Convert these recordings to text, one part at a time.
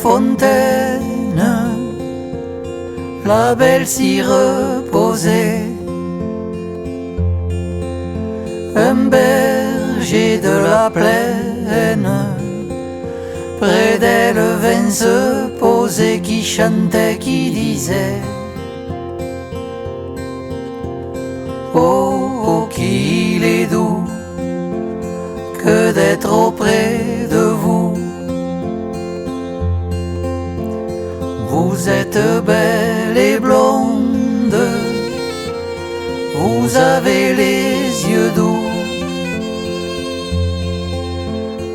fontaine, la belle s'y reposait. Un berger de la plaine, près d'elle vint se poser, qui chantait, qui disait: oh, oh, qu'il est doux que d'être auprès de vous. Vous êtes belle et blonde, vous avez les yeux doux,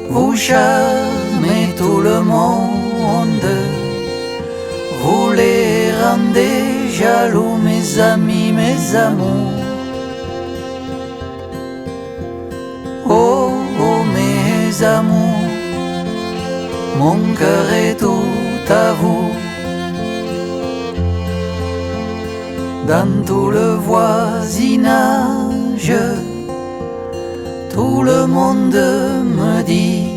vous charmez tout le monde, vous les rendez jaloux, mes amis, mes amours. Oh, oh, mes amours, mon cœur est tout à vous. Dans tout le voisinage, tout le monde me dit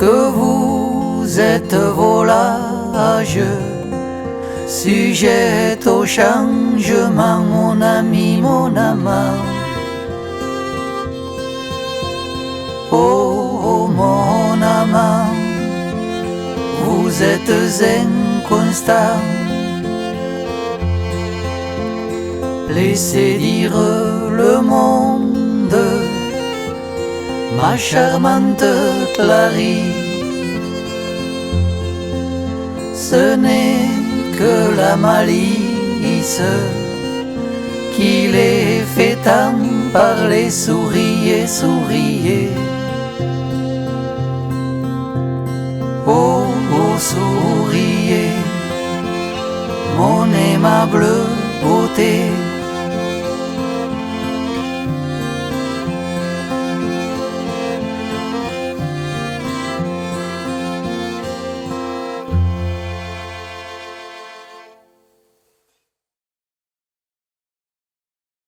que vous êtes volage, sujet au changement, mon ami, mon amant. Oh, oh, mon amant, vous êtes inconstant. Laissez dire le monde, ma charmante Clary. Ce n'est que la malice qui les fait tant parler. Souriez, souriez. Oh, oh, souriez, mon aimable beauté.